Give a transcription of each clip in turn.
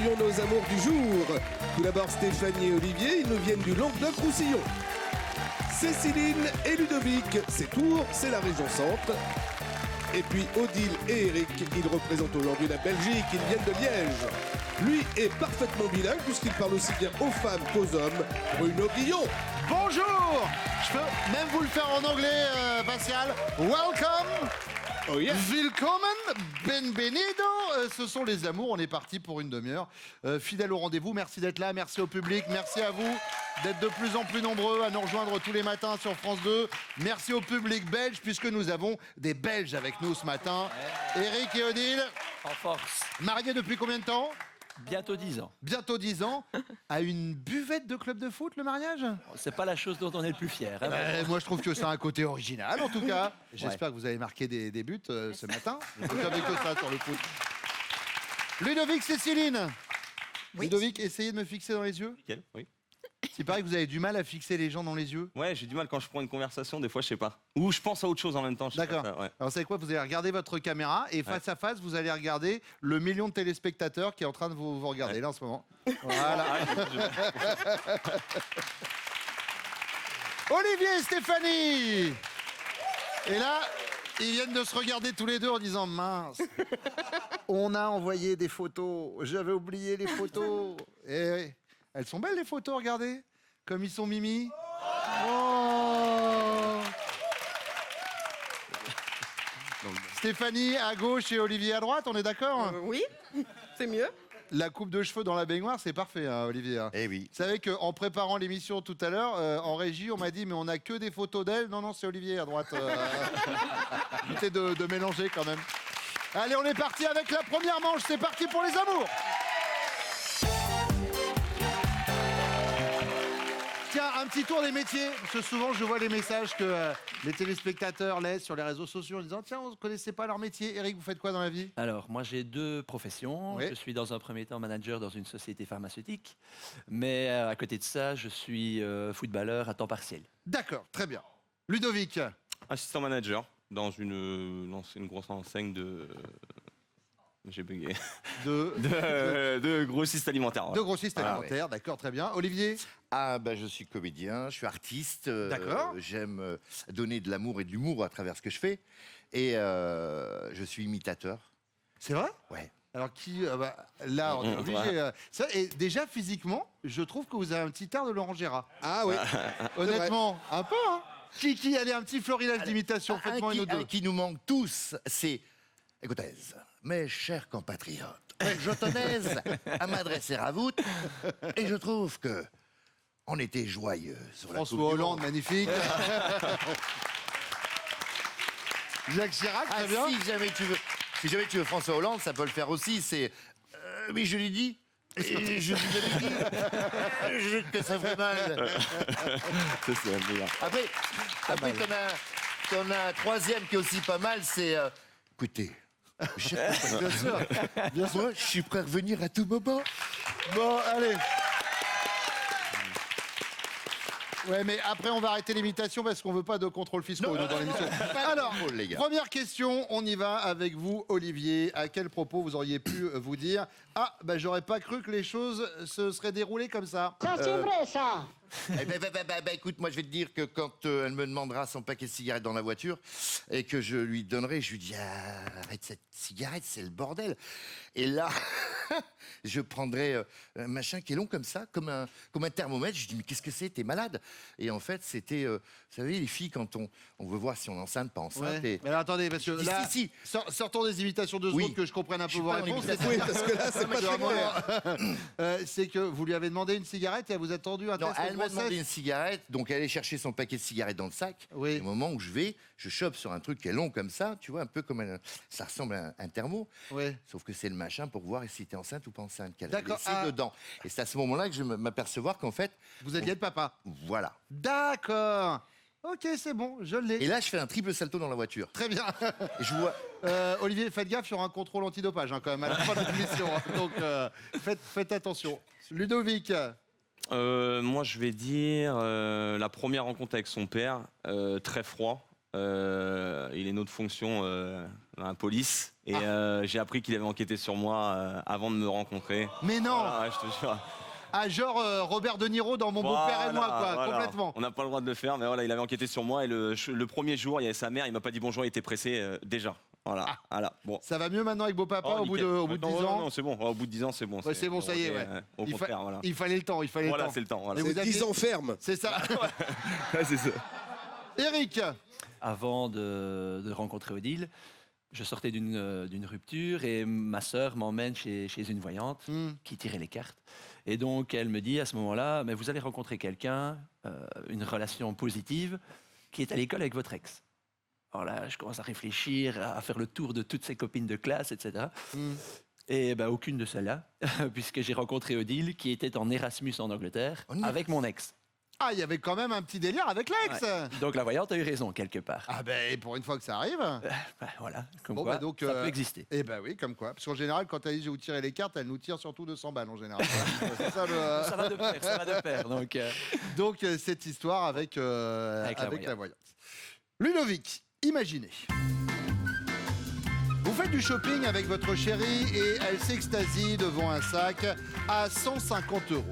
accueillons nos amours du jour. Tout d'abord Stéphanie et Olivier, ils nous viennent du Languedoc-Roussillon. C'est Céline et Ludovic, c'est Tours, c'est la région centre. Et puis Odile et Eric, ils représentent aujourd'hui la Belgique, ils viennent de Liège. Lui est parfaitement bilingue puisqu'il parle aussi bien aux femmes qu'aux hommes. Bruno Guillon. Bonjour. Je peux même vous le faire en anglais, Pascal. Welcome. Oh yeah. Willkommen, benvenido. Ce sont les amours, on est parti pour une demi-heure. Fidèle au rendez-vous, merci d'être là, merci au public, merci à vous d'être de plus en plus nombreux à nous rejoindre tous les matins sur France 2. Merci au public belge, puisque nous avons des Belges avec nous ce matin. Eric et Odile. En force. Mariés depuis combien de temps? Bientôt 10 ans. Bientôt 10 ans. À une buvette de club de foot, le mariage? C'est pas la chose dont on est le plus fier. Hein, Moi, je trouve que c'est un côté original, en tout cas. J'espère que vous avez marqué des buts ce matin. Vous n'avez que ça sur le foot. Ludovic, c'est Céline. Oui. Ludovic, essayez de me fixer dans les yeux. Nickel, oui. Il paraît que vous avez du mal à fixer les gens dans les yeux. Ouais, j'ai du mal quand je prends une conversation, des fois je sais pas. Ou je pense à autre chose en même temps. D'accord. Ouais. Alors, vous savez quoi? Vous allez regarder votre caméra et face à face, vous allez regarder le million de téléspectateurs qui est en train de vous regarder là en ce moment. Voilà. Olivier et Stéphanie. Et là, ils viennent de se regarder tous les deux en disant mince. On a envoyé des photos. J'avais oublié les photos. Et oui. Elles sont belles les photos, regardez. Comme ils sont mimi. Oh. Stéphanie à gauche et Olivier à droite, on est d'accord? Oui, c'est mieux. La coupe de cheveux dans la baignoire, c'est parfait, hein, Olivier. Eh oui. Vous savez qu'en préparant l'émission tout à l'heure, en régie, on m'a dit, mais on n'a que des photos d'elle. Non, c'est Olivier à droite. Évitez de mélanger quand même. Allez, on est parti avec la première manche. C'est parti pour les amours. Tiens, un petit tour des métiers, parce que souvent je vois les messages que les téléspectateurs laissent sur les réseaux sociaux en disant tiens, on ne connaissait pas leur métier. Eric, vous faites quoi dans la vie? Alors, moi, j'ai deux professions. Oui. Je suis dans un premier temps manager dans une société pharmaceutique. Mais à côté de ça, je suis footballeur à temps partiel. D'accord, très bien. Ludovic. Assistant manager dans une grosse enseigne de. J'ai bugué. De grossistes alimentaires. Ouais. De grossistes alimentaires, d'accord, très bien. Olivier. Ah, ben je suis comédien, je suis artiste. D'accord. J'aime donner de l'amour et de l'humour à travers ce que je fais. Et je suis imitateur. C'est vrai? Ouais. Alors là, on est obligé. Et déjà, physiquement, je trouve que vous avez un petit air de Laurent Gérard. Ah oui. Honnêtement, un peu, hein. Qui allez, un petit florilège d'imitation, faites-moi une ou deux. Qui nous manque tous, c'est... Écoutez, mes chers compatriotes, je tenais à m'adresser à vous et je trouve que on était joyeux sur la Coupe François du Hollande, Monde. magnifique. Jacques Chirac, Ah, très bien. si jamais tu veux François Hollande, ça peut le faire aussi. C'est... mais je lui dis... Je lui avais dit que ça ferait mal. Ça, c'est la meilleure. Après t'en as un troisième qui est aussi pas mal, c'est... écoutez, Bien sûr. moi, je suis prêt à revenir à tout moment. Bon, allez. Ouais, mais après, on va arrêter l'imitation parce qu'on veut pas de contrôle fiscaux nous, dans l'émission. Alors, les gars. première question, on y va avec vous, Olivier. À quel propos vous auriez pu vous dire « Ah, j'aurais pas cru que les choses se seraient déroulées comme ça ». Ça, c'est vrai, ça. Écoute, moi je vais te dire que quand elle me demandera son paquet de cigarettes dans la voiture et que je lui donnerai, je lui dis arrête cette cigarette, c'est le bordel. Et là, je prendrai un machin qui est long comme ça, comme un thermomètre. Je lui dis mais qu'est-ce que c'est? T'es malade? Et en fait, c'était, vous savez, les filles quand on veut voir si on est enceinte, pas enceinte. Ouais. Mais alors, attendez, parce que là, si. Sortons des imitations de Oui. secondes que je comprenne un peu suis vos pas en réponses. imitation. Oui, parce que là, c'est pas très clair. C'est que vous lui avez demandé une cigarette et elle vous a tendu un Non, test de elle m'a demandé grossesse. une cigarette, donc elle est chercher son paquet de cigarettes dans le sac. Oui. Et au moment où je vais, je chope sur un truc qui est long comme ça, tu vois, un peu comme ça ressemble à un thermo. Oui. Sauf que c'est le machin pour voir si t'es enceinte ou pas enceinte qu'elle a D'accord. laissé Ah. dedans. Et c'est à ce moment-là que je m'apercevoir qu'en fait, Vous aviez le papa. voilà. D'accord. Ok, c'est bon, je l'ai. Et là, je fais un triple salto dans la voiture. Très bien. Et je vois. Olivier, faites gaffe, il y aura un contrôle antidopage quand même à la fin de l'émission. Donc faites attention. Ludovic. Moi, je vais dire la première rencontre avec son père, très froid. Il est une autre fonction dans la police. Et j'ai appris qu'il avait enquêté sur moi avant de me rencontrer. Mais non. Voilà, je te jure. Ah, genre Robert De Niro dans Mon beau-père et moi, quoi, Voilà. complètement. On n'a pas le droit de le faire, mais voilà, il avait enquêté sur moi. Et le premier jour, il y avait sa mère, il m'a pas dit bonjour, il était pressé déjà. Voilà, voilà. Bon. Ça va mieux maintenant avec beau papa au bout nickel. de 10 ans. Non, c'est bon. Au bout de 10 ans, c'est bon. Ouais, c'est bon, ça y est, ouais. Au contraire, voilà. Il fallait le temps, il fallait le Voilà, temps. c'est le temps. Voilà. Mais vous C'est aviez- 10 ans ferme. C'est ça. Ouais, c'est ça. Eric, Avant de rencontrer Odile, je sortais d'une rupture et ma sœur m'emmène chez une voyante qui tirait les cartes. Et donc, elle me dit à ce moment-là, mais vous allez rencontrer quelqu'un, une relation positive, qui est à l'école avec votre ex. Alors là, je commence à réfléchir, à faire le tour de toutes ses copines de classe, etc. Et ben, aucune de celles-là, puisque j'ai rencontré Odile, qui était en Erasmus en Angleterre, avec mon ex. Ah, il y avait quand même un petit délire avec l'ex. Ouais. Donc la voyante a eu raison, quelque part. Ah ben, pour une fois que ça arrive. Ben, voilà, comme Bon, quoi, bah, donc, ça peut exister. Eh ben oui, comme quoi. Parce qu'en général, quand elle dit je vais vous tirer les cartes, elle nous tire surtout 200 balles en général. C'est ça, Ça va de pair, ça va de pair. Donc, cette histoire avec la voyante. Ludovic, imaginez. Vous faites du shopping avec votre chérie et elle s'extasie devant un sac à 150 €.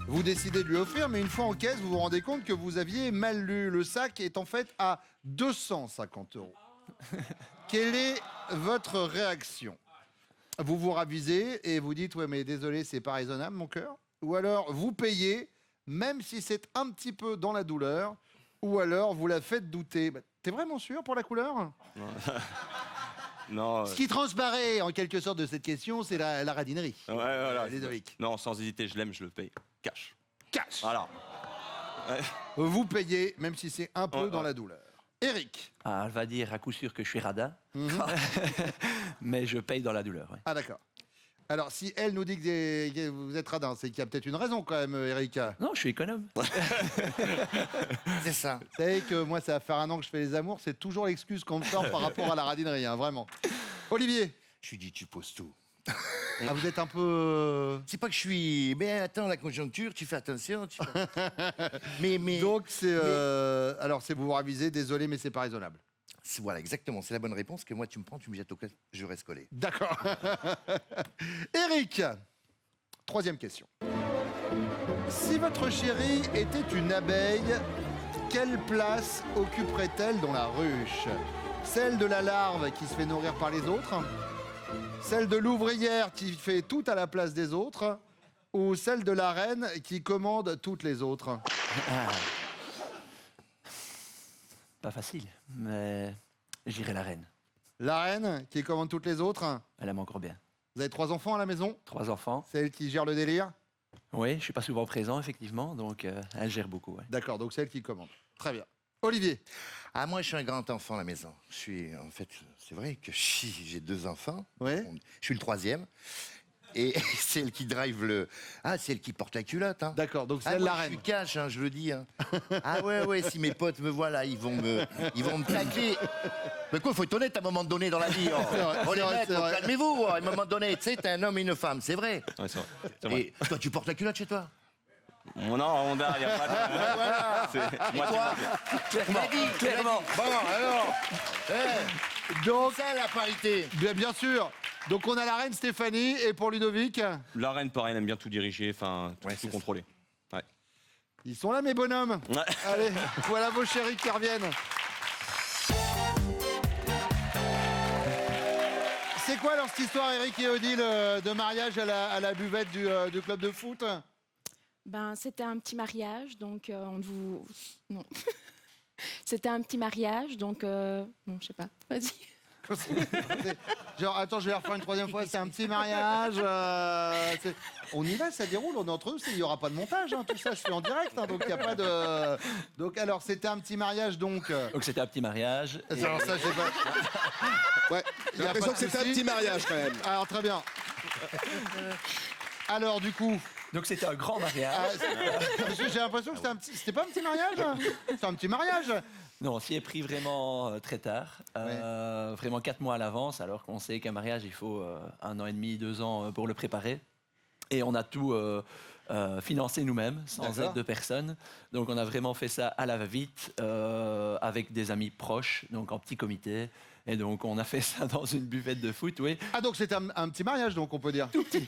Vous décidez de lui offrir, mais une fois en caisse, vous vous rendez compte que vous aviez mal lu. Le sac est en fait à 250 €. Quelle est votre réaction? Vous vous ravisez et vous dites « Ouais, mais désolé, c'est pas raisonnable, mon cœur ». Ou alors, vous payez, même si c'est un petit peu dans la douleur. Ou alors, vous la faites douter. T'es vraiment sûr pour la couleur? Non. Ce qui transparaît, en quelque sorte, de cette question, c'est la radinerie. Ouais, voilà. Ludovic. Non, sans hésiter, je l'aime, je le paye. Cash. Cash. Voilà. Vous payez, même si c'est un peu dans la douleur. Eric. Ah, elle va dire à coup sûr que je suis radin, mais je paye dans la douleur. Ouais. Ah, d'accord. Alors, si elle nous dit que vous êtes radin, c'est qu'il y a peut-être une raison quand même, Eric. Non, je suis économe. C'est ça. Vous savez que moi, ça va faire 1 an que je fais les amours, c'est toujours l'excuse qu'on me sort par rapport à la radinerie, hein, vraiment. Olivier. Je lui dis, tu poses tout. Ah, vous êtes un peu... C'est pas que je suis. Mais attends, la conjoncture, tu fais attention. mais. Donc, c'est... Alors, c'est vous vous ravisez, désolé, mais c'est pas raisonnable. Voilà, exactement. C'est la bonne réponse que moi, tu me prends, tu me jettes au col, je reste collé. D'accord. Eric, 3e question. Si votre chérie était une abeille, quelle place occuperait-elle dans la ruche? Celle de la larve qui se fait nourrir par les autres? Celle de l'ouvrière qui fait tout à la place des autres? Ou celle de la reine qui commande toutes les autres? Pas facile, mais j'irai la reine. La reine qui commande toutes les autres? Elle aime encore bien. Vous avez 3 enfants à la maison? 3 enfants. C'est elle qui gère le délire? Oui, je suis pas souvent présent, effectivement, donc elle gère beaucoup. Ouais. D'accord, donc c'est elle qui commande. Très bien. Olivier. Ah, moi, je suis un grand enfant à la maison. Je suis, en fait, c'est vrai que j'ai 2 enfants. Ouais. Je suis le 3e. Et c'est elle qui drive le... Ah, c'est elle qui porte la culotte. Hein. D'accord, donc c'est Ah, elle moi, la je reine. suis cash, hein, je le dis. Hein. Ah ouais, si mes potes me voient là, ils vont me tacler. Mais quoi, faut être honnête à un moment donné dans la vie. Oh, oh, les mecs, calmez-vous. À un moment donné, tu sais, t'es un homme et une femme, c'est vrai. Ouais, c'est vrai. C'est vrai. Et toi, tu portes la culotte chez toi? Non, Honda, il n'y a pas de. Voilà. C'est moi, Toi, clairement. Bon, alors. Donc, Ça, la parité. bien sûr. Donc on a la reine Stéphanie et pour Ludovic, La reine, pareil, elle aime bien tout diriger, enfin, tout, Ouais, tout c'est contrôler. Ouais. ils sont là mes bonhommes. Ouais. Allez, voilà vos chéris qui reviennent. C'est quoi alors cette histoire, Eric et Odile, de mariage à la buvette du club de foot? Ben, c'était un petit mariage, donc on ne vous... Non. C'était un petit mariage, donc... Non, je sais pas. Vas-y. Genre, attends, je vais la refaire une 3e fois. C'est un petit mariage. On y va, ça déroule. On est entre nous. Il n'y aura pas de montage. Hein, tout ça, je fais en direct. Hein, donc, il n'y a pas de. Donc, alors, c'était un petit mariage. Donc c'était un petit mariage. et- alors, ça, j'ai pas. Ouais, j'ai Y a l'impression pas que de c'était un souci. petit mariage quand même. Alors, très bien. Alors, du coup. Donc c'était un grand mariage. Parce que j'ai l'impression que c'était un petit. C'était pas un petit mariage? C'est un petit mariage. Non, on s'y est pris vraiment très tard, vraiment 4 mois à l'avance, alors qu'on sait qu'un mariage, il faut 1 an et demi, 2 ans pour le préparer. Et on a tout financé nous-mêmes, sans D'accord. aide de personne. Donc on a vraiment fait ça à la va-vite, avec des amis proches, donc en petit comité. Et donc on a fait ça dans une buvette de foot, oui. Ah, donc c'est un petit mariage, donc on peut dire. Tout petit.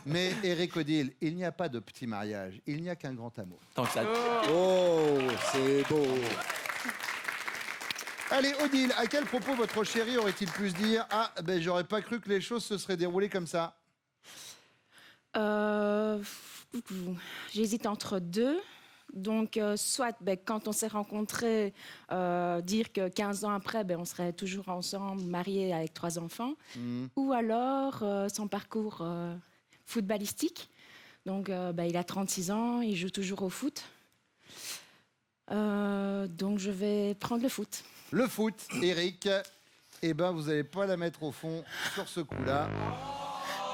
Mais Eric Odile, il n'y a pas de petit mariage, il n'y a qu'un grand amour. Tant que ça. Oh, c'est beau. Allez, Odile, à quel propos votre chéri aurait-il pu se dire « Ah, ben j'aurais pas cru que les choses se seraient déroulées comme ça J'hésite entre deux. Donc, soit quand on s'est rencontrés, dire que 15 ans après, on serait toujours ensemble, mariés avec 3 enfants. Ou alors son parcours footballistique. Donc, il a 36 ans, il joue toujours au foot. Donc, je vais prendre le foot. » Le foot, Eric, eh ben vous n'allez pas la mettre au fond sur ce coup-là.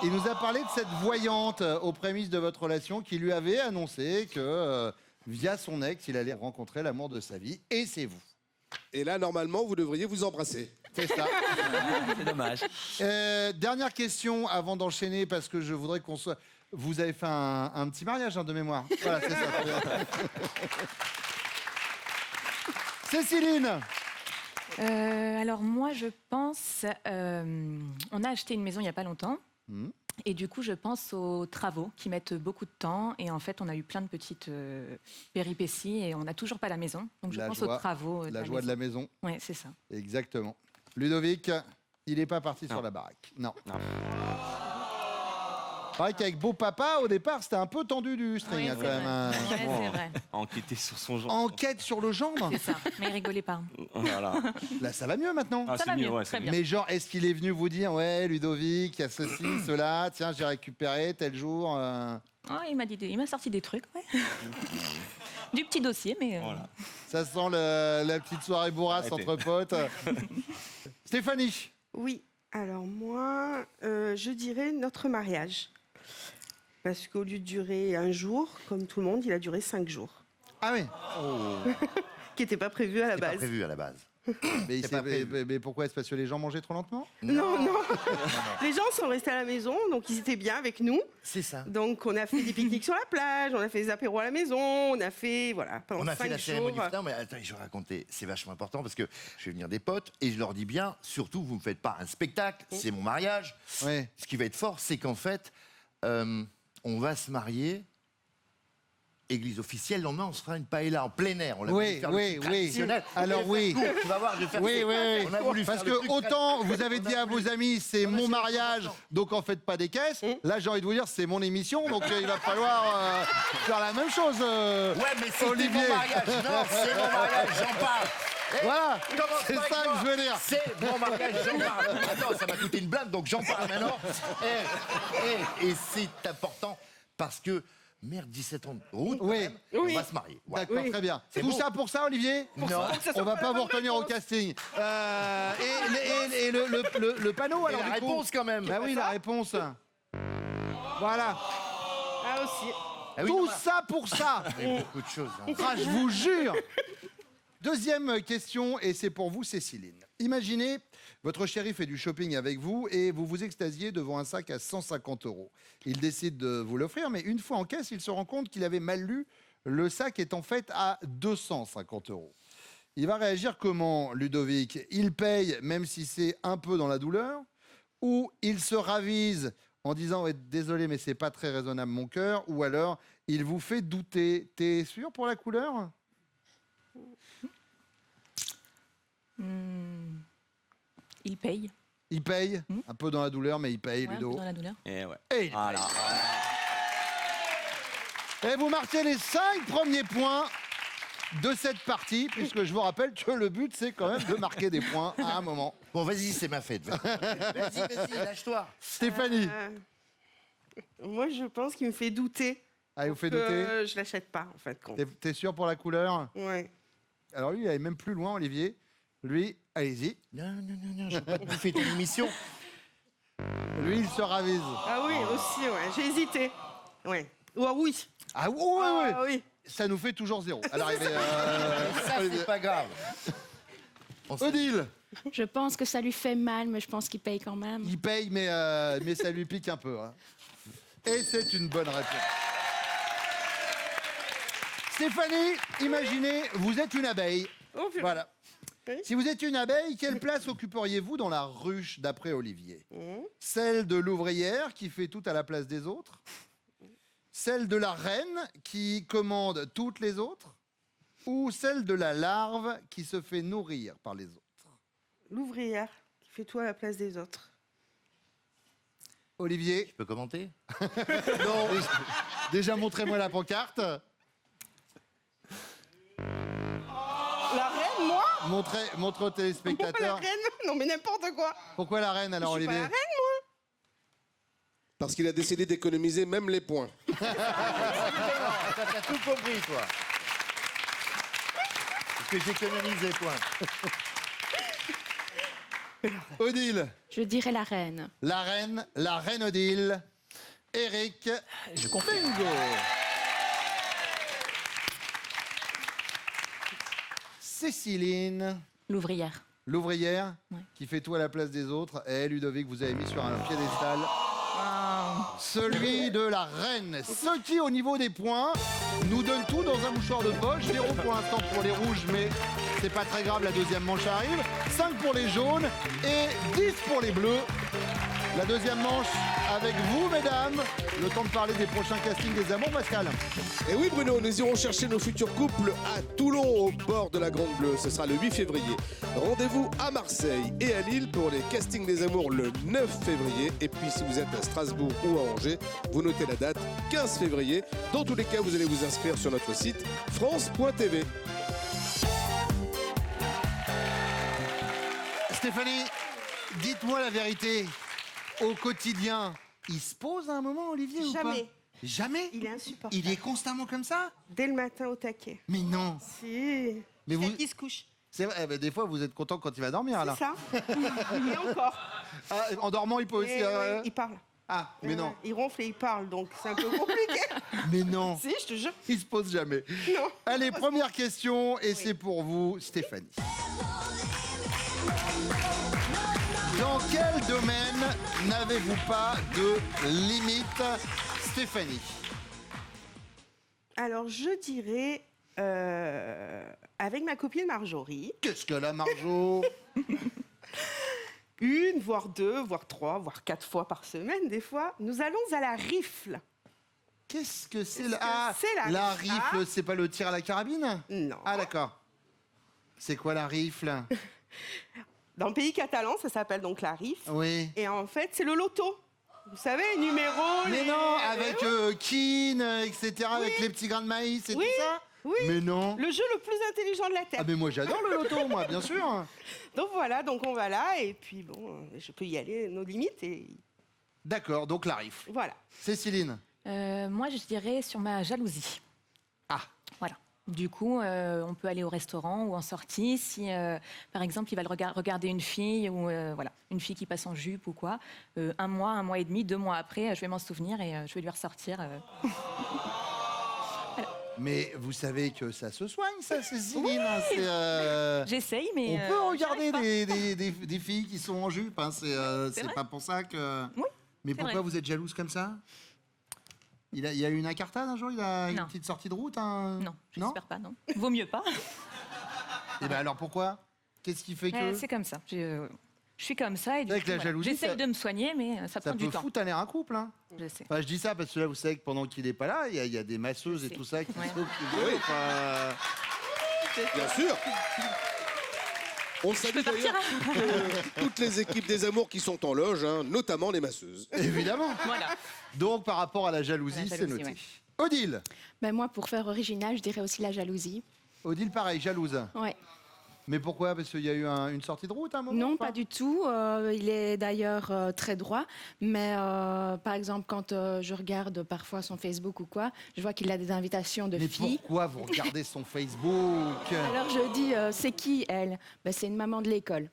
Il nous a parlé de cette voyante aux prémices de votre relation qui lui avait annoncé que via son ex, il allait rencontrer l'amour de sa vie. Et c'est vous. Et là, normalement, vous devriez vous embrasser. C'est ça. C'est dommage. Dernière question avant d'enchaîner parce que je voudrais qu'on soit... Vous avez fait un petit mariage de mémoire. Voilà, c'est ça. Céciline. Alors moi, je pense, on a acheté une maison il n'y a pas longtemps. Et du coup, je pense aux travaux qui mettent beaucoup de temps. Et en fait, on a eu plein de petites péripéties et on n'a toujours pas la maison. Donc, je pense aux travaux. La joie de la maison. Oui, c'est ça. Exactement. Ludovic, il n'est pas parti sur la baraque. Non. Pareil qu'avec Beau Papa, au départ, c'était un peu tendu du string, Oui, hein, c'est quand même. vrai. Ouais, c'est vrai. Enquêter sur son genre. Enquête sur le gendre. C'est ça. Mais il rigolait pas. Voilà. Là, ça va mieux maintenant. Ah, Ça c'est va mieux, mieux, ouais, très c'est bien. Mais genre, est-ce qu'il est venu vous dire, ouais, Ludovic, il y a ceci, cela, tiens, j'ai récupéré tel jour. Ah, il m'a sorti des trucs, ouais. Du petit dossier, mais. Voilà. Ça sent la petite soirée bourrasse Arrêtez. entre potes. Stéphanie. Oui, alors moi, je dirais notre mariage. Parce qu'au lieu de durer un jour, comme tout le monde, il a duré 5 jours. Ah oui. Qui n'était pas prévu à la C'est pas base. prévu à la base. Mais, C'est pas prévu. mais pourquoi? Est-ce parce que les gens mangeaient trop lentement? Non. Les gens sont restés à la maison, donc ils étaient bien avec nous. C'est ça. Donc on a fait des pique-niques sur la plage, on a fait des apéros à la maison, on a fait, voilà, pendant On a 5 fait la jours. cérémonie du non mais attends, je vais raconter, c'est vachement important parce que je vais venir des potes et je leur dis bien, surtout vous me faites pas un spectacle, c'est mon mariage. Ouais. Ce qui va être fort, c'est qu'en fait, on va se marier, église officielle, le lendemain on se fera une paella en plein air. On l'a voulu faire le truc traditionnel. Alors oui. Tu vas voir, je vais faire Oui, oui, On a voulu parce faire le que truc autant vous avez on dit a à voulu- vos amis c'est Non, mais mon c'est mariage, important. donc en faites pas des caisses. Là j'ai envie de vous dire c'est mon émission, donc il va falloir faire la même chose. Ouais, mais c'était Olivier. mon mariage. Non, c'est mon mariage, j'en parle. Voilà, Commence c'est pas ça avec que je moi. veux dire. C'est mon mariage, j'en parle. Attends, ça m'a coûté une blinde, donc j'en parle maintenant. Et c'est important parce que, merde, 17 ans de route, quand Oui. même, Oui. on va se marier. Ouais. D'accord, très bien. Tout beau. ça pour ça, Olivier? Non. On va pas vous retenir au casting. Et le panneau, Et alors la du coup réponse, quand même. Bah oui, la réponse. Voilà. Ah aussi. Ah oui, Tout non, ça pour ça. il y a beaucoup de choses. hein. Ah, je vous jure. Deuxième question, et c'est pour vous, Céciline. Imaginez, votre chéri fait du shopping avec vous et vous vous extasiez devant un sac à 150 €. Il décide de vous l'offrir, mais une fois en caisse, il se rend compte qu'il avait mal lu. Le sac est en fait à 250 €. Il va réagir comment, Ludovic? Il paye, même si c'est un peu dans la douleur, ou il se ravise en disant ouais, désolé, mais c'est pas très raisonnable, mon cœur, ou alors il vous fait douter. T'es sûr pour la couleur? Il paye. Il paye, un peu dans la douleur, mais il paye, Ouais, un peu Ludo. dans la douleur. Et ouais. Et, il Voilà. paye. Et vous marquez les 5 premiers points de cette partie, puisque je vous rappelle que le but, c'est quand même de marquer des points à un moment. Bon, vas-y, c'est ma fête. Vas-y, lâche-toi. Stéphanie, Moi, je pense qu'il me fait douter. allez, vous faites douter. Je l'achète pas, en fait. T'es sûr pour la couleur? Ouais. Alors lui, il allait même plus loin, Olivier. Lui, allez-y. Non, je veux pas te bouffer ton émission. Lui, il se ravise. Ah oui, aussi, ouais. J'ai hésité. Ouais. Ou ah oui. Ah oui, Ah oui. Ça nous fait toujours 0 à l'arrivée. Ça, c'est pas grave. Odile, Je pense que ça lui fait mal, mais je pense qu'il paye quand même. il paye, mais ça lui pique un peu. Hein. Et c'est une bonne réponse. Stéphanie, imaginez, vous êtes une abeille. Oh, purée. Voilà. Oui. Si vous êtes une abeille, quelle place occuperiez-vous dans la ruche d'après Olivier? Celle de l'ouvrière qui fait tout à la place des autres? Celle de la reine qui commande toutes les autres? Ou celle de la larve qui se fait nourrir par les autres? L'ouvrière qui fait tout à la place des autres. Olivier? Je peux commenter? Non. Déjà, montrez-moi la pancarte. La reine, moi? Montre aux Pourquoi la téléspectateurs. reine? Non, mais n'importe quoi. Pourquoi la reine alors, Je suis pas Olivier? la reine, moi. Parce qu'il a décidé d'économiser même les points. T'as tout compris, toi. Parce que j'économise les points. Odile? Je dirais la reine. La reine Odile. Eric? Je confirme. Bingo. Céciline? L'ouvrière. L'ouvrière Ouais. qui fait tout à la place des autres. Et Ludovic, vous avez mis sur un piédestal celui de la reine. Ce qui, au niveau des points, nous donne tout dans un mouchoir de poche. 0 pour l'instant pour les rouges, mais c'est pas très grave, la deuxième manche arrive. 5 pour les jaunes et 10 pour les bleus. La deuxième manche avec vous, mesdames. Le temps de parler des prochains castings des Amours, Pascal. Et oui Bruno, nous irons chercher nos futurs couples à Toulon au bord de la Grande Bleue. Ce sera le 8 février. Rendez-vous à Marseille et à Lille pour les castings des Amours le 9 février. Et puis si vous êtes à Strasbourg ou à Angers, vous notez la date 15 février. Dans tous les cas, vous allez vous inscrire sur notre site france.tv. Stéphanie, dites-moi la vérité. Au quotidien, il se pose à un moment, Olivier, ou pas? Jamais. Jamais? Il est insupportable. Il est constamment comme ça? Dès le matin au taquet. Mais non. Si. Mais vous... Qui se couche. C'est vrai, mais des fois, vous êtes content quand il va dormir, là. C'est ça. Et encore. Ah, en dormant, il peut aussi... Et, il parle. Ah, mais non. Il ronfle et il parle, donc c'est un peu compliqué. Mais non. Si, je te jure. Il se pose jamais. Non. Allez, première question, et c'est pour vous, Stéphanie. Dans quel domaine n'avez-vous pas de limite, Stéphanie? Alors, je dirais, avec ma copine Marjorie, Qu'est-ce que la Marjo? une, voire deux, voire trois, voire 4 fois par semaine, des fois, nous allons à la rifle. Qu'est-ce que c'est Qu'est-ce la... que Ah, c'est la la rifle? rifle, c'est pas le tir à la carabine? Non. Ah, d'accord. C'est quoi la rifle? Dans le pays catalan, ça s'appelle donc la rifle. Oui. Et en fait, c'est le loto. Vous savez, les numéros. Mais les- non, avec Keane, etc., avec les petits grains de maïs et Oui. tout ça? Oui. Mais non. Le jeu le plus intelligent de la Terre. Ah, mais moi, j'adore le loto, moi, bien sûr. Donc voilà, donc on va là, et puis bon, je peux y aller, nos limites, et D'accord, donc la rifle. voilà. Céciline? Moi, je dirais sur ma jalousie. Ah. Voilà. Du coup, on peut aller au restaurant ou en sortie. Si, par exemple, il va regarder une fille ou voilà, une fille qui passe en jupe ou quoi, un mois et demi, 2 mois après, je vais m'en souvenir et je vais lui ressortir. Mais vous savez que ça se soigne, ça, Céciline. Hein, c'est, J'essaye, mais on peut regarder j'arrive pas. des filles qui sont en jupe. Hein, c'est vrai. pas pour ça que... Oui, Mais c'est pourquoi vrai. vous êtes jalouse comme ça? Il y a eu une incartade un jour? Il a une Non. petite sortie de route? Hein Non, j'espère pas, non. Vaut mieux pas. Et ben alors pourquoi? Qu'est-ce qui fait que... C'est comme ça. Je suis comme ça et du Avec coup, la voilà. jalousie, J'essaye ça- de me soigner, mais ça Ça prend peut du temps. foutre à l'air un couple. Hein. Je sais. Enfin, je dis ça parce que là, vous savez que pendant qu'il n'est pas là, il y a des masseuses Je et sais. tout ça qui Ouais. s'occupent d'eux. Enfin, Bien sûr. On salue d'ailleurs toutes les équipes des Amours qui sont en loge, hein, notamment les masseuses. évidemment. Voilà. Donc, par rapport à la jalousie, La c'est jalousie, noté. ouais. Odile. Ben moi, pour faire original, je dirais aussi la jalousie. Odile, pareil, jalouse. Ouais. Mais pourquoi? Parce qu'il y a eu une sortie de route à un moment? Non, ou pas du tout. Il est d'ailleurs très droit. Mais par exemple, quand je regarde parfois son Facebook ou quoi, je vois qu'il a des invitations de Mais filles. pourquoi vous regardez son Facebook? Alors je dis, c'est qui elle? Ben, c'est une maman de l'école.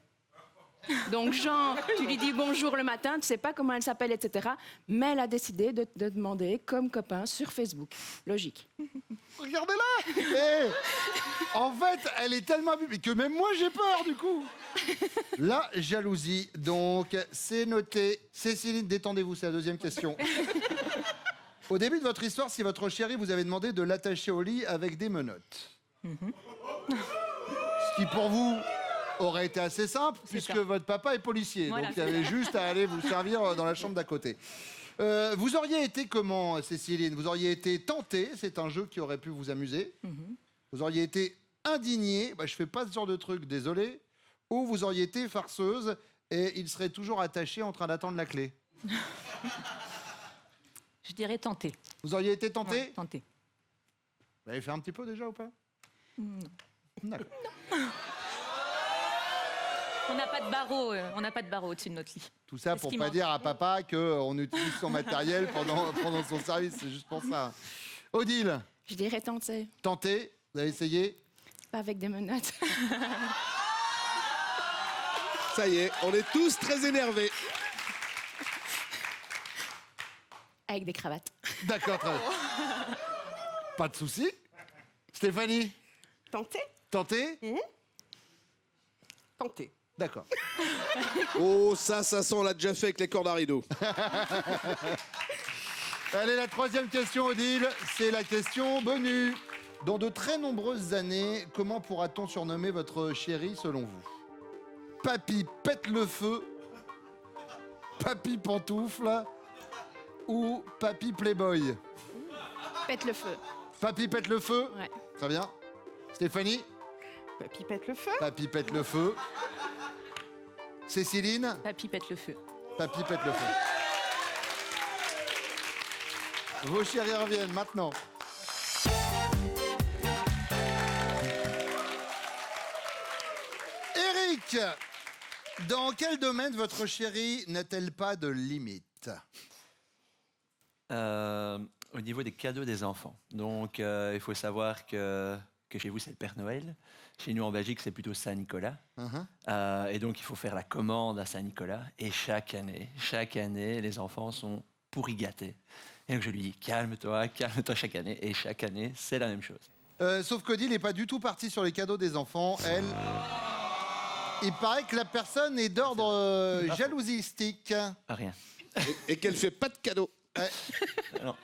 Donc genre, tu lui dis bonjour le matin, tu sais pas comment elle s'appelle, etc. Mais elle a décidé de te demander comme copain sur Facebook. Logique. Regardez-la. Eh, en fait, elle est tellement habituée que même moi, j'ai peur, du coup. La jalousie, donc, c'est noté. Céciline, détendez-vous, c'est la deuxième question. Au début de votre histoire, si votre chéri vous avait demandé de l'attacher au lit avec des menottes, ce qui pour vous aurait été assez simple, puisque ça. votre papa est policier, Voilà, donc il y avait juste à aller vous servir dans la chambre d'à côté. Vous auriez été comment, Céciline? Vous auriez été tentée, c'est un jeu qui aurait pu vous amuser. Vous auriez été indignée, je fais pas ce genre de truc, désolé. Ou vous auriez été farceuse et il serait toujours attaché en train d'attendre la clé. Je dirais tenter. Vous auriez été tenté? Ouais, tenter. Vous l'avez fait un petit peu déjà ou pas? Non. D'accord. On n'a pas de barreau, au-dessus de notre lit. Tout ça C'est ce pour qui pas manque. dire à papa qu'on utilise son matériel pendant son service, c'est juste pour ça. Odile, Je dirais tenter, tenté, vous avez essayé? pas avec des menottes. Ça y est, on est tous très énervés. Avec des cravates. D'accord, très bien. Pas de souci. Stéphanie, Tenter. tenté? Tenter. D'accord. Oh, ça sent, on l'a déjà fait avec les cordes à rideau. Allez, la troisième question, Odile, c'est la question bonus. Dans de très nombreuses années, comment pourra-t-on surnommer votre chéri selon vous? Papy pète le feu, Papy pantoufle ou Papy playboy? Pète le feu. Papy pète le feu? Ouais. Très bien. Stéphanie? Papy pète le feu. Papy pète le feu. Céciline? Papy pète le feu. Papy pète le feu. Vos chéris reviennent maintenant. Eric, dans quel domaine votre chérie n'a-t-elle pas de limite? Au niveau des cadeaux des enfants. Donc, il faut savoir que chez vous, c'est le Père Noël. Chez nous, en Belgique, c'est plutôt Saint-Nicolas. Et donc, il faut faire la commande à Saint-Nicolas. Et chaque année, les enfants sont pourri gâtés. Et donc, je lui dis, calme-toi chaque année. Et chaque année, c'est la même chose. Sauf qu'Odile n'est pas du tout partie sur les cadeaux des enfants. Elle, il paraît que la personne est d'ordre jalousistique. Rien. Et qu'elle fait pas de cadeaux. Ouais. Non.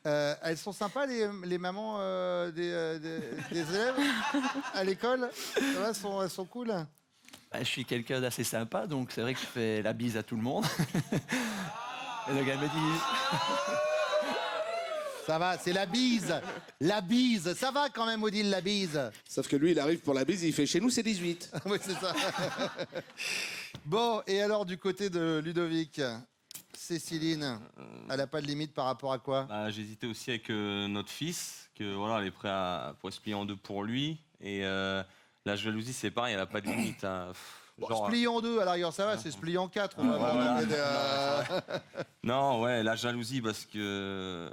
Elles sont sympas, les mamans des élèves à l'école? Ça va, elles sont cool? Bah, je suis quelqu'un d'assez sympa, donc c'est vrai que je fais la bise à tout le monde. Et le gars me dit... Ça va, c'est la bise. La bise. Ça va quand même, Odile, la bise. Sauf que lui, il arrive pour la bise, il fait chez nous, c'est 18. Oui, c'est ça. Bon, et alors du côté de Ludovic, Céciline, elle n'a pas de limite par rapport à quoi? Bah, j'hésitais aussi avec notre fils, que voilà, elle est prête pour se plier en deux pour lui. Et la jalousie, c'est pareil, elle n'a pas de limite. Hein. Bon, se plier en deux, à l'arrière, ça va, c'est se plier en quatre. On va voir. Non, ouais, la jalousie, parce que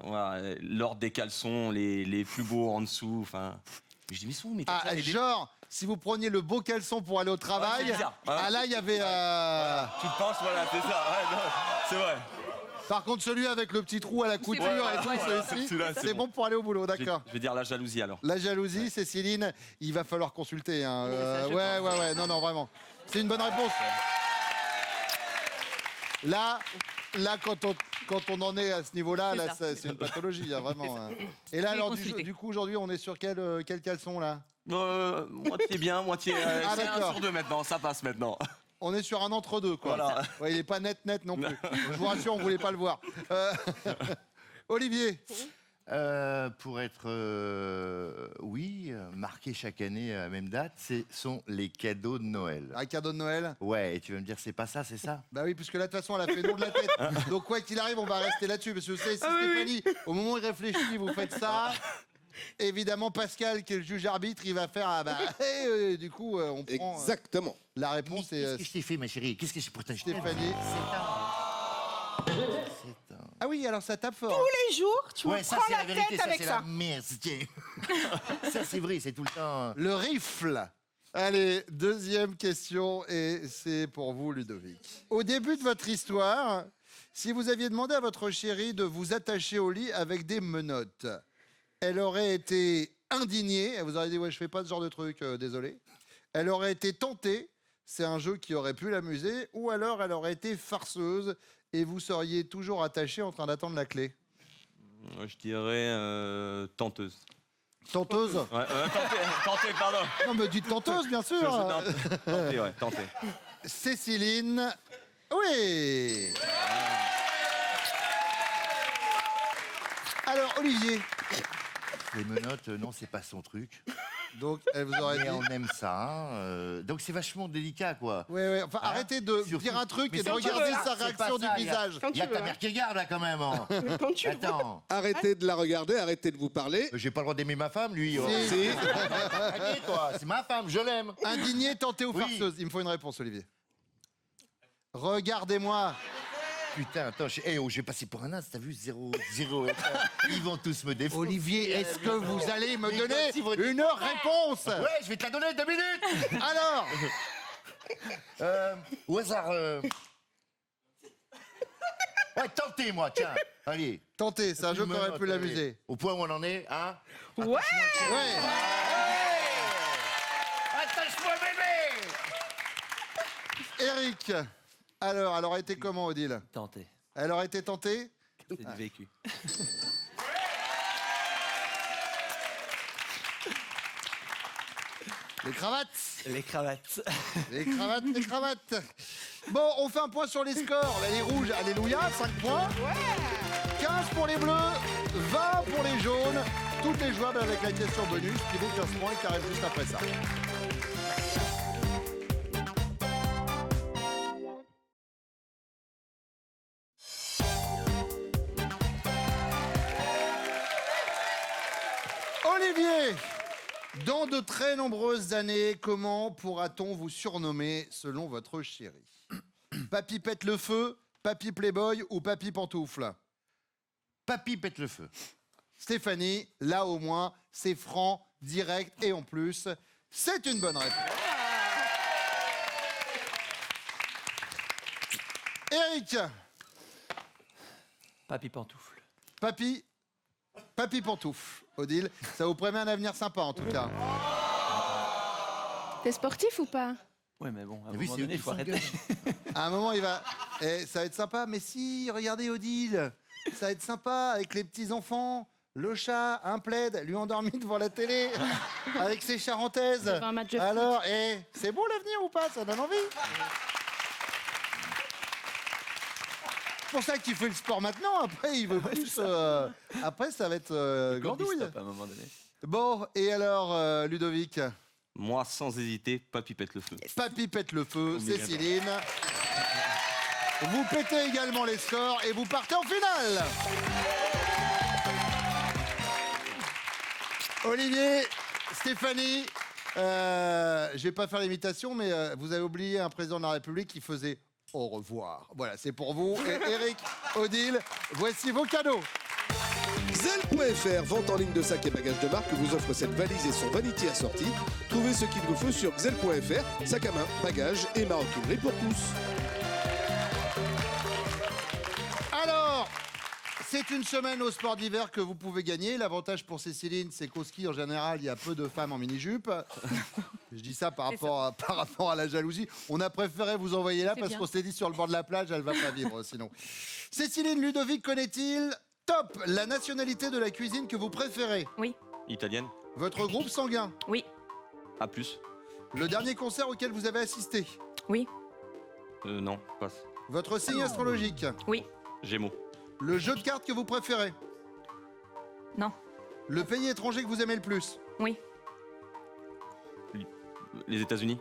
voilà, l'ordre des caleçons, les plus beaux en dessous, enfin... Je dis, mais ils sont où mes caleçons? Genre, si vous preniez le beau caleçon pour aller au travail, c'est bizarre. ah là, il y avait... Tu te penses, voilà, c'est ça. Ouais, non, c'est vrai. Par contre, celui avec le petit trou à la couture vrai. et tout, Ouais, celui-ci, celui-là, c'est c'est bon pour aller au boulot, d'accord. Je vais dire la jalousie, alors. La jalousie, Céciline, il va falloir consulter. Hein. Ouais, non, vraiment. C'est une bonne réponse. Là, quand on en est à ce niveau-là, là, c'est une pathologie, hein, vraiment. Hein. Et là, alors, du coup, aujourd'hui, on est sur quel caleçon, là? Moitié bien, moitié... c'est un d'accord. sur deux maintenant, ça passe maintenant. On est sur un entre-deux, quoi. Voilà. Ouais, il n'est pas net non plus. Je vous rassure, on ne voulait pas le voir. Olivier? Pour être, marqué chaque année à la même date, ce sont les cadeaux de Noël. Un cadeau de Noël? Ouais, et tu vas me dire, c'est pas ça, c'est ça? Bah oui, puisque là, de toute façon, elle a fait non de la tête. Donc, quoi qu'il arrive, on va rester là-dessus. Parce que vous savez, si Stéphanie, au moment où il réfléchit, vous faites ça. Évidemment, Pascal, qui est le juge arbitre, il va faire du coup, on prend. Exactement. La réponse Qu'est-ce est que je t'ai fait, ma chérie? Qu'est-ce que j'ai pour t'acheter? Stéphanie. Ah oui, alors ça tape fort. Tous les jours, tu me Ouais, ça prends c'est la la vérité, tête ça avec c'est ça. la merde. Ça c'est vrai, c'est tout le temps. Le rifle. Allez, deuxième question, et c'est pour vous, Ludovic. Au début de votre histoire, si vous aviez demandé à votre chérie de vous attacher au lit avec des menottes, elle aurait été indignée. Elle vous aurait dit, ouais, je fais pas ce genre de truc, désolé. Elle aurait été tentée. C'est un jeu qui aurait pu l'amuser. Ou alors, elle aurait été farceuse et vous seriez toujours attaché en train d'attendre la clé. Je dirais tenteuse. Tenteuse? Ouais, tentée, pardon. Non, mais dites tenteuse, bien sûr. Tentée, ouais, tentée. Céciline. Oui. Alors, Olivier. Les menottes, non, c'est pas son truc. Donc, elle vous aurait Mais dit. on aime ça. Donc c'est vachement délicat, quoi. Ouais. Enfin, Hein? arrêtez de Surtout- dire un truc Mais et de c'est regarder pas sa ça, réaction c'est pas du ça, visage. Quand Il y a tu veux, ta hein. mère qui regarde, là, quand même. Hein. Quand tu veux. Attends. Arrêtez de la regarder, arrêtez de vous parler. J'ai pas le droit d'aimer ma femme, lui. Si. Allez, toi, c'est ma femme, je l'aime. Indigné, tenté ou Oui. farceuse? Il me faut une réponse, Olivier. Regardez-moi. Putain, attends, j'ai passé pour un as, t'as vu, 0. Ils vont tous me défendre. Olivier, est-ce que vous allez me Mais donner quand ils vont- une réponse? Ouais, je vais te la donner 2 minutes. Alors, Au hasard. Ouais, tentez, moi, tiens. Allez. tentez, c'est un jeu qui aurait pu Allez. l'amuser. Au point où on en est, hein. Ouais. Ouais. Attache-moi, bébé. Eric, alors, elle aurait été comment, Odile? Tentée. Elle aurait été tentée? C'est du vécu. Les cravates. Les cravates. Les cravates, les cravates. Bon, on fait un point sur les scores. Là, les rouges, alléluia, 5 points. 15 pour les bleus, 20 pour les jaunes. Toutes les jouables avec la question bonus qui vaut 15 points et qui arrive juste après ça. Olivier, dans de très nombreuses années, comment pourra-t-on vous surnommer selon votre chérie? Papy pète le feu, Papy Playboy ou Papy Pantoufle? Papy pète le feu. Stéphanie, là au moins, c'est franc, direct et en plus, c'est une bonne réponse. Eric, Papy pantoufle. Papy Pantoufle. Odile, ça vous promet un avenir sympa en tout cas. T'es sportif ou pas? Ouais, mais bon, à un Oui, moment c'est donné, eux il faut qui arrêter. À un moment, il va. Eh, ça va être sympa, mais si, regardez Odile. Ça va être sympa avec les petits-enfants, le chat, un plaid, lui endormi devant la télé, avec ses charentaises. Devant un match de foot. Alors, c'est beau l'avenir ou pas? Ça donne envie. C'est pour ça qu'il fait le sport maintenant. Après, il veut plus. Après, ça va être glandouille. Stop à un moment donné. Bon, et alors, Ludovic? Moi, sans hésiter, Papy pète le feu. Papy pète le feu, Obligatoire. Céciline. Vous pétez également les scores et vous partez en finale. Olivier, Stéphanie, je vais pas faire l'imitation, mais vous avez oublié un président de la République qui faisait au revoir. Voilà, c'est pour vous. Et Eric, Odile, voici vos cadeaux. Xel.fr, vente en ligne de sacs et bagages de marque, vous offre cette valise et son vanity assorti. Trouvez ce qu'il vous faut sur Xel.fr, sac à main, bagages et maroquinerie pour tous. Alors, c'est une semaine au sport d'hiver que vous pouvez gagner. L'avantage pour Céciline, c'est qu'au ski, en général, il y a peu de femmes en mini-jupe. Je dis ça par rapport à la jalousie. On a préféré vous envoyer là C'est parce bien. qu'on s'est dit sur le bord de la plage, elle va pas vivre sinon. Céciline, Ludovic connaît-il top la nationalité de la cuisine que vous préférez? Oui, Italienne, Votre groupe sanguin? oui, A+. Le dernier concert auquel vous avez assisté? oui, Non, passe. Votre signe astrologique? oui, Gémeaux, Le jeu de cartes que vous préférez? non, Le pays étranger que vous aimez le plus? oui, les États-Unis,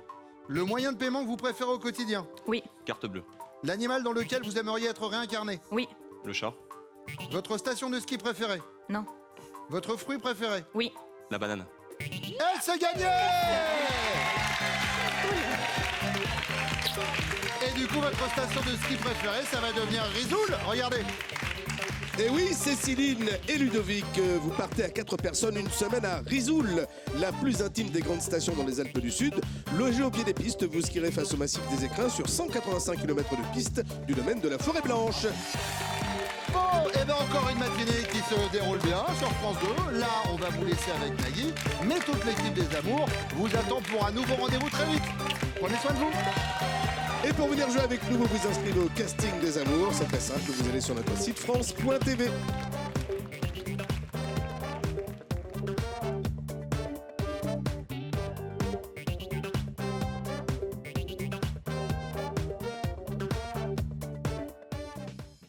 Le moyen de paiement que vous préférez au quotidien? oui, carte bleue. L'animal dans lequel vous aimeriez être réincarné? oui, Le chat, Votre station de ski préférée? non, Votre fruit préféré? oui. la banane. Et c'est gagné! Et du coup, votre station de ski préférée, ça va devenir Risoul. Regardez. Et oui, Céciline et Ludovic, vous partez à 4 personnes une semaine à Risoul, la plus intime des grandes stations dans les Alpes du Sud. Logé au pied des pistes, vous skierez face au massif des Écrins sur 185 km de piste du domaine de la Forêt Blanche. Bon, et bien encore une matinée qui se déroule bien sur France 2. Là, on va vous laisser avec Nagui. Mais toute l'équipe des Amours vous attend pour un nouveau rendez-vous très vite. Prenez soin de vous. Et pour venir jouer avec nous, vous vous inscrivez au casting des Amours. C'est très simple, vous allez sur notre site France.tv.